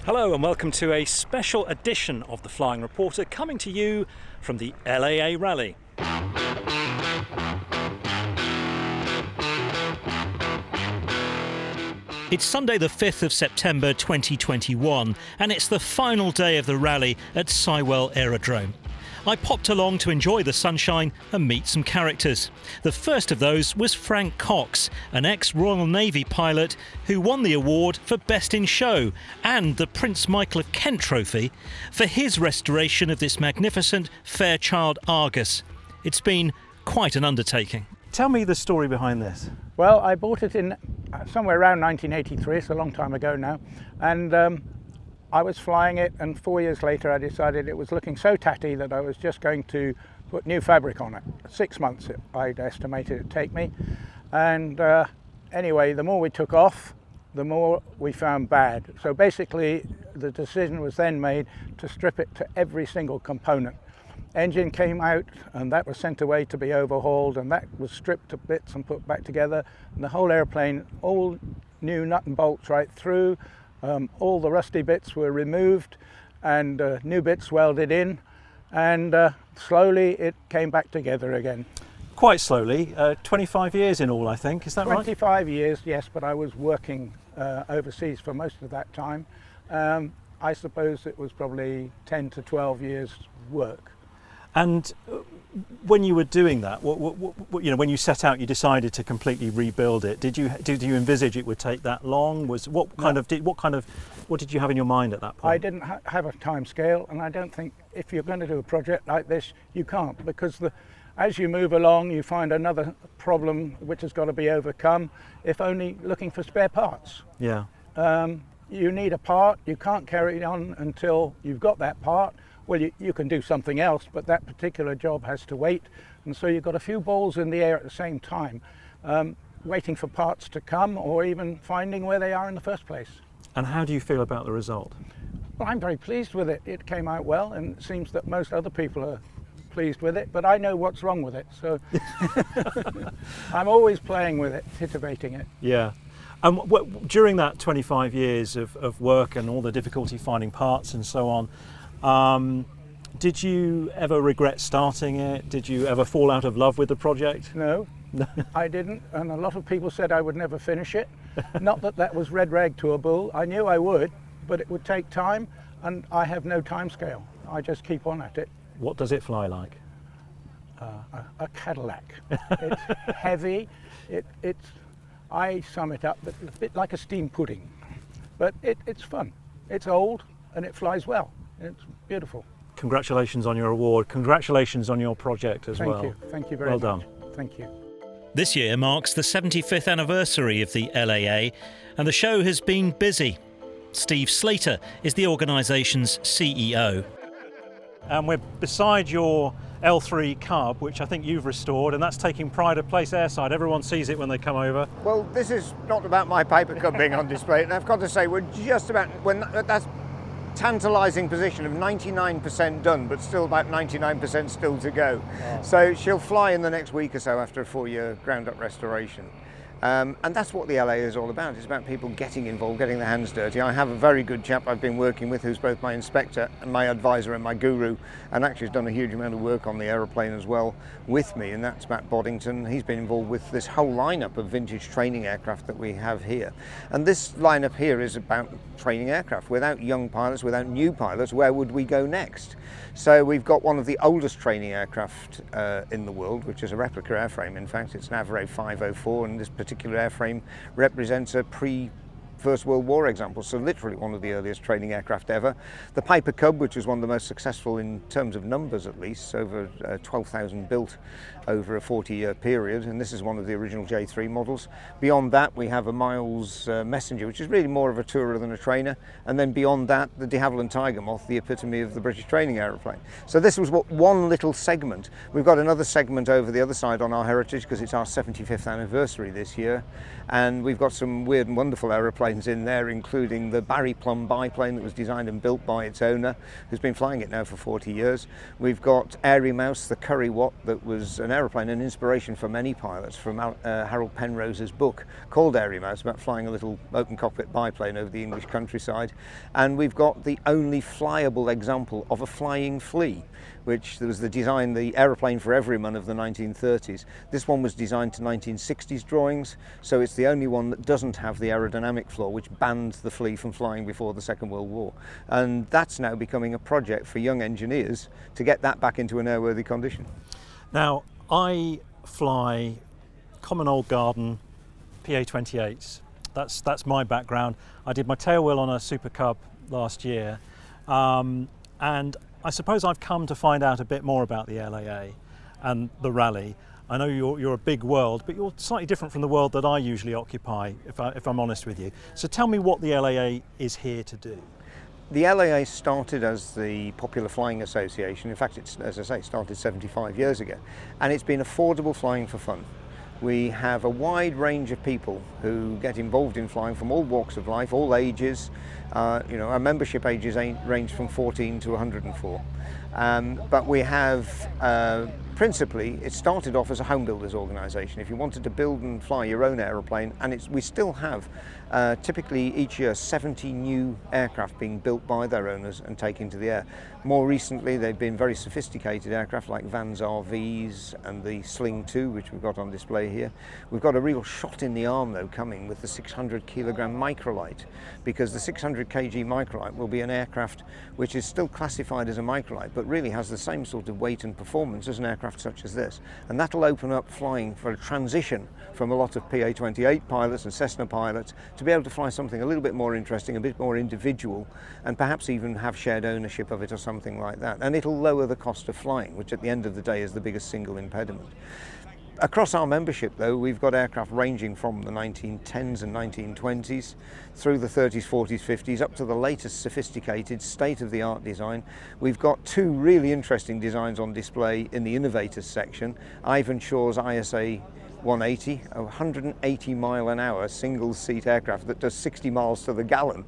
Hello and welcome to a special edition of The Flying Reporter, coming to you from the LAA Rally. It's Sunday the 5th of September 2021 and it's the final day of the rally at Sywell Aerodrome. I popped along to enjoy the sunshine and meet some characters. The first of those was Frank Cox, an ex-Royal Navy pilot who won the award for Best in Show and the Prince Michael of Kent Trophy for his restoration of this magnificent Fairchild Argus. It's been quite an undertaking. Tell me the story behind this. Well, I bought it in somewhere around 1983, it's a long time ago now, and I was flying it, and 4 years later I decided it was looking so tatty that I was just going to put new fabric on it. 6 months I'd estimated it'd take me, and anyway, the more we took off, the more we found bad. So basically the decision was then made to strip it to every single component. Engine came out and that was sent away to be overhauled, and that was stripped to bits and put back together, and the whole airplane, all new nut and bolts right through. All the rusty bits were removed and new bits welded in, and slowly it came back together again. Quite slowly, 25 years in all, I think, is that 25 right? years, yes, but I was working overseas for most of that time. I suppose it was probably 10 to 12 years work. And when you were doing that, when you set out, you decided to completely rebuild it. Did you envisage it would take that long? What did you have in your mind at that point? I didn't have a time scale, and I don't think if you're going to do a project like this, you can't, because as you move along, you find another problem which has got to be overcome. If only looking for spare parts. Yeah. You need a part. You can't carry it on until you've got that part. Well, you can do something else, but that particular job has to wait. And so you've got a few balls in the air at the same time, waiting for parts to come or even finding where they are in the first place. And how do you feel about the result? Well, I'm very pleased with it. It came out well, and it seems that most other people are pleased with it, but I know what's wrong with it. So I'm always playing with it, titivating it. Yeah. During that 25 years of work and all the difficulty finding parts and so on, did you ever regret starting it? Did you ever fall out of love with the project? No, I didn't, and a lot of people said I would never finish it. Not that that was red rag to a bull. I knew I would, but it would take time, and I have no time scale. I just keep on at it. What does it fly like? A Cadillac. It's heavy. I sum it up a bit like a steam pudding, but it's fun. It's old and it flies well. It's beautiful. Congratulations on your award. Congratulations on your project as well. Thank you very much. Well done. Thank you. This year marks the 75th anniversary of the LAA, and the show has been busy. Steve Slater is the organisation's CEO. And we're beside your L3 Cub, which I think you've restored, and that's taking pride of place airside. Everyone sees it when they come over. Well, this is not about my paper Cub being on display, and I've got to say we're just about, that's tantalising position of 99% done, but still about 99% still to go. Wow. So she'll fly in the next week or so after a 4-year ground-up restoration. And that's what the LA is all about. It's about people getting involved, getting their hands dirty. I have a very good chap I've been working with who's both my inspector and my advisor and my guru, and actually has done a huge amount of work on the aeroplane as well with me, and that's Matt Boddington. He's been involved with this whole lineup of vintage training aircraft that we have here. And this lineup here is about training aircraft. Without young pilots, without new pilots, where would we go next? So we've got one of the oldest training aircraft in the world, which is a replica airframe. In fact, it's an Avro 504, and this particular airframe represents a First World War example, so literally one of the earliest training aircraft ever. The Piper Cub, which is one of the most successful in terms of numbers at least, over 12,000 built over a 40-year period, and this is one of the original J3 models. Beyond that we have a Miles Messenger, which is really more of a tourer than a trainer, and then beyond that the de Havilland Tiger Moth, the epitome of the British training aeroplane. So this was one little segment. We've got another segment over the other side on our heritage because it's our 75th anniversary this year, and we've got some weird and wonderful aeroplanes aeroplanes in there, including the Barry Plumb biplane that was designed and built by its owner, who's been flying it now for 40 years. We've got Airy Mouse, the Curry Watt, that was an aeroplane, an inspiration for many pilots, from Harold Penrose's book called Airy Mouse, about flying a little open cockpit biplane over the English countryside. And we've got the only flyable example of a flying flea, which was the aeroplane for everyman of the 1930s. This one was designed to 1960s drawings, so it's the only one that doesn't have the aerodynamic flaw which banned the flea from flying before the Second World War. And that's now becoming a project for young engineers to get that back into an airworthy condition. Now, I fly common old garden PA-28s. That's my background. I did my tail wheel on a Super Cub last year, and I suppose I've come to find out a bit more about the LAA and the rally. I know you're a big world, but you're slightly different from the world that I usually occupy, if I'm honest with you. So tell me what the LAA is here to do. The LAA started as the Popular Flying Association. In fact, it's, as I say, started 75 years ago, and it's been affordable flying for fun. We have a wide range of people who get involved in flying from all walks of life, all ages. Our membership ages range from 14 to 104. But we have, principally, it started off as a home builders organisation. If you wanted to build and fly your own aeroplane, and we still have typically each year 70 new aircraft being built by their owners and taken to the air. More recently, they've been very sophisticated aircraft like Van's RVs and the Sling 2, which we've got on display here. We've got a real shot in the arm, though, coming with the 600 kilogram microlight, because the 600 kg microlight will be an aircraft which is still classified as a microlight, but really has the same sort of weight and performance as an aircraft such as this. And that'll open up flying for a transition from a lot of PA-28 pilots and Cessna pilots to be able to fly something a little bit more interesting, a bit more individual, and perhaps even have shared ownership of it or something like that. And it'll lower the cost of flying, which at the end of the day is the biggest single impediment. Across our membership, though, we've got aircraft ranging from the 1910s and 1920s through the 30s, 40s, 50s, up to the latest sophisticated state-of-the-art design. We've got two really interesting designs on display in the innovators section. Ivan Shaw's ISA 180, a 180 mile an hour single seat aircraft that does 60 miles to the gallon,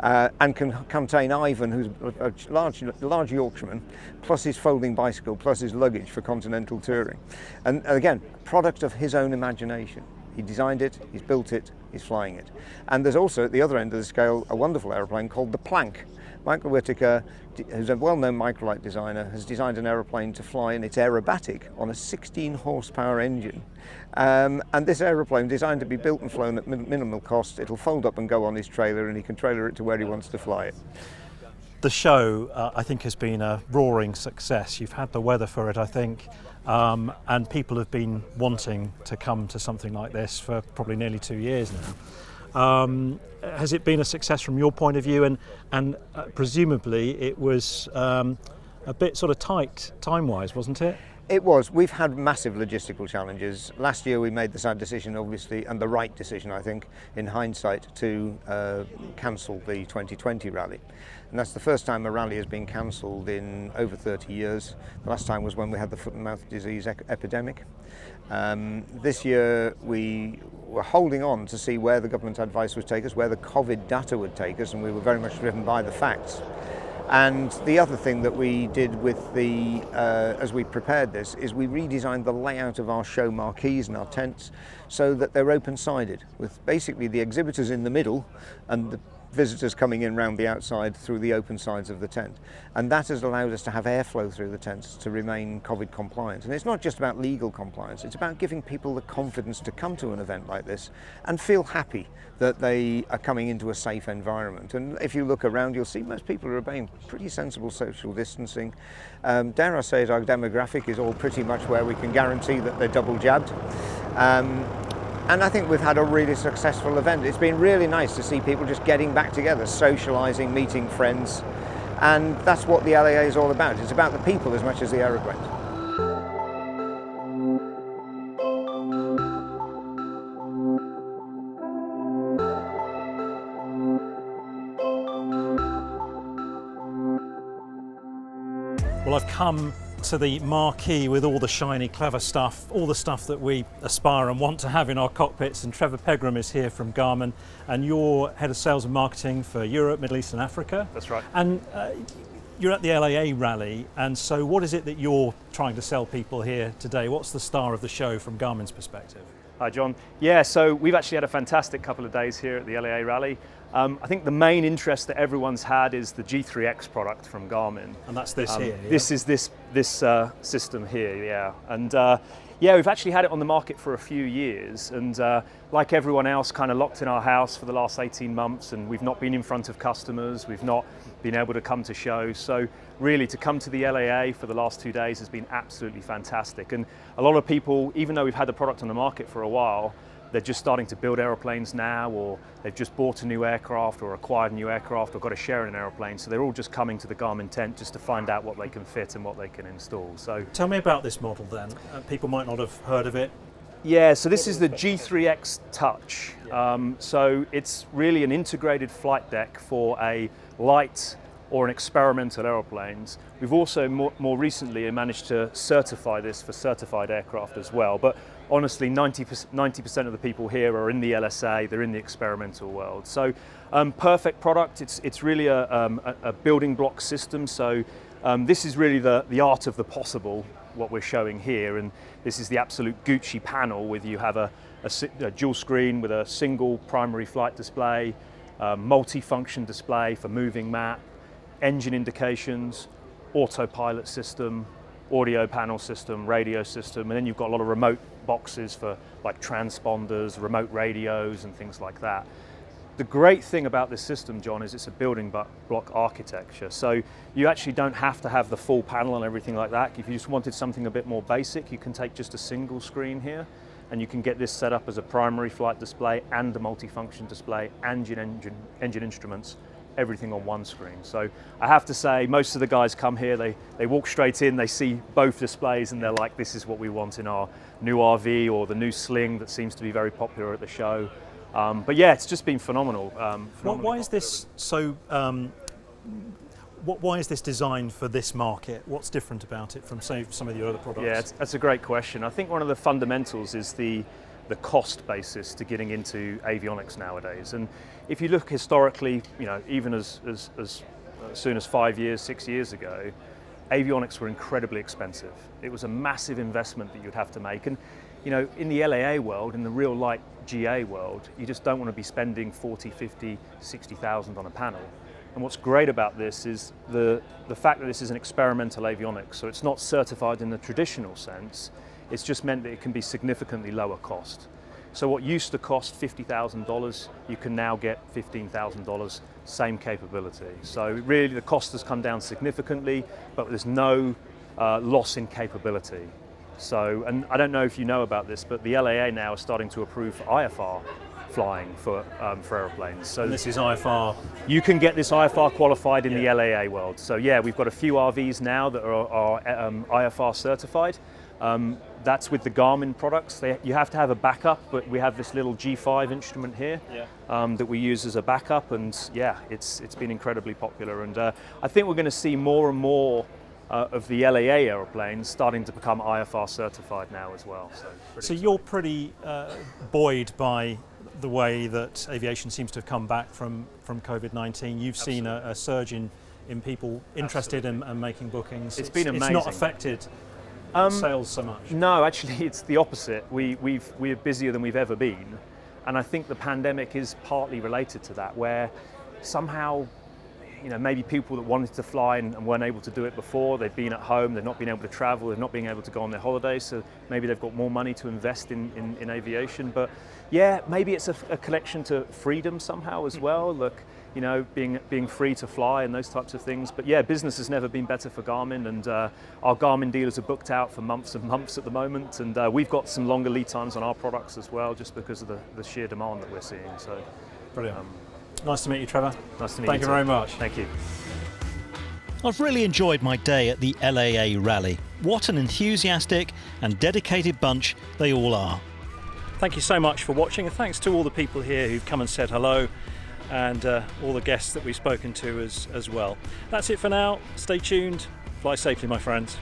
and can contain Ivan, who's a large Yorkshireman, plus his folding bicycle, plus his luggage for continental touring. And again, product of his own imagination. He designed it, he's built it, he's flying it. And there's also at the other end of the scale a wonderful aeroplane called the Plank. Michael Whittaker, who's a well-known microlight designer, has designed an aeroplane to fly in its aerobatic on a 16 horsepower engine. And this aeroplane, designed to be built and flown at minimal cost, it'll fold up and go on his trailer, and he can trailer it to where he wants to fly it. The show, I think, has been a roaring success. You've had the weather for it, I think, and people have been wanting to come to something like this for probably nearly 2 years now. Has it been a success from your point of view? And presumably it was a bit sort of tight time-wise, wasn't it? It was. We've had massive logistical challenges. Last year we made the sad decision, obviously, and the right decision, I think, in hindsight, to cancel the 2020 rally. And that's the first time a rally has been cancelled in over 30 years. The last time was when we had the foot and mouth disease epidemic. This year we were holding on to see where the government advice would take us, where the COVID data would take us, and we were very much driven by the facts. And the other thing that we did with the, as we prepared this, is we redesigned the layout of our show marquees and our tents so that they're open-sided, with basically the exhibitors in the middle and the visitors coming in round the outside through the open sides of the tent. And that has allowed us to have airflow through the tents to remain COVID compliant. And it's not just about legal compliance, it's about giving people the confidence to come to an event like this and feel happy that they are coming into a safe environment. And if you look around, you'll see most people are obeying pretty sensible social distancing. Dare I say it, our demographic is all pretty much where we can guarantee that they're double jabbed. And I think we've had a really successful event. It's been really nice to see people just getting back together, socialising, meeting friends. And that's what the LAA is all about. It's about the people as much as the aeroplanes. Well, I've come to the marquee with all the shiny, clever stuff, all the stuff that we aspire and want to have in our cockpits. And Trevor Pegram is here from Garmin, and you're Head of Sales and Marketing for Europe, Middle East and Africa. That's right. And you're at the LAA Rally, and so what is it that you're trying to sell people here today? What's the star of the show from Garmin's perspective? Hi John. Yeah, so we've actually had a fantastic couple of days here at the LAA Rally. I think the main interest that everyone's had is the G3X product from Garmin. And that's this here? Yeah? This is this system here, yeah. And yeah, we've actually had it on the market for a few years, and like everyone else, kind of locked in our house for the last 18 months, and we've not been in front of customers, we've not been able to come to shows. So really, to come to the LAA for the last 2 days has been absolutely fantastic. And a lot of people, even though we've had the product on the market for a while, they're just starting to build aeroplanes now, or they've just bought a new aircraft or acquired a new aircraft or got a share in an aeroplane. So they're all just coming to the Garmin tent just to find out what they can fit and what they can install. So tell me about this model then. People might not have heard of it. Yeah, so this is the G3X Touch. So it's really an integrated flight deck for a light or an experimental aeroplanes. We've also more recently managed to certify this for certified aircraft as well. But honestly, 90% of the people here are in the LSA, they're in the experimental world. So perfect product, it's really a building block system. So this is really the art of the possible, what we're showing here. And this is the absolute Gucci panel with you have a dual screen with a single primary flight display, multi-function display for moving map, engine indications, autopilot system, audio panel system, radio system, and then you've got a lot of remote boxes for like transponders, remote radios and things like that. The great thing about this system, John, is it's a building block architecture. So you actually don't have to have the full panel and everything like that. If you just wanted something a bit more basic, you can take just a single screen here, and you can get this set up as a primary flight display and a multi-function display and your engine instruments, everything on one screen. So I have to say, most of the guys come here, they walk straight in, they see both displays, and they're like, this is what we want in our new RV or the new Sling that seems to be very popular at the show. But yeah, it's just been phenomenal. Why is this so? Why is this designed for this market? What's different about it from, say, some of your other products? Yeah, that's a great question. I think one of the fundamentals is the cost basis to getting into avionics nowadays. And if you look historically, you know, even as soon as 5 years, 6 years ago, avionics were incredibly expensive. It was a massive investment that you'd have to make. And you know, in the LAA world, in the real light GA world, you just don't want to be spending 40, 50, 60,000 on a panel. And what's great about this is the fact that this is an experimental avionics, so it's not certified in the traditional sense. It's just meant that it can be significantly lower cost. So what used to cost $50,000, you can now get $15,000, same capability. So really the cost has come down significantly, but there's no loss in capability. So, and I don't know if you know about this, but the LAA now is starting to approve IFR flying for aeroplanes. So and this is IFR. You can get this IFR qualified in the LAA world. So yeah, we've got a few RVs now that are IFR certified. That's with the Garmin products. You have to have a backup, but we have this little G5 instrument here that we use as a backup, and yeah, it's been incredibly popular. And I think we're going to see more and more of the LAA aeroplanes starting to become IFR certified now as well. So you're pretty buoyed by the way that aviation seems to have come back from COVID-19. You've seen a surge in people interested in making bookings. It's been amazing. It's not affected sales so much. No, actually it's the opposite. We're busier than we've ever been, and I think the pandemic is partly related to that, where somehow, you know, maybe people that wanted to fly and weren't able to do it before, they've been at home, they've not been able to travel, they've not been able to go on their holidays, so maybe they've got more money to invest in aviation. But yeah, maybe it's a connection to freedom somehow as well. Look, you know, being free to fly and those types of things. But yeah, business has never been better for Garmin, and our Garmin dealers are booked out for months and months at the moment, and we've got some longer lead times on our products as well, just because of the sheer demand that we're seeing. So brilliant. Nice to meet you, Trevor. Nice to meet you. Thank you very much. Thank you. I've really enjoyed my day at the LAA Rally. What an enthusiastic and dedicated bunch they all are. Thank you so much for watching, and thanks to all the people here who've come and said hello, and all the guests that we've spoken to as well. That's it for now. Stay tuned. Fly safely, my friends.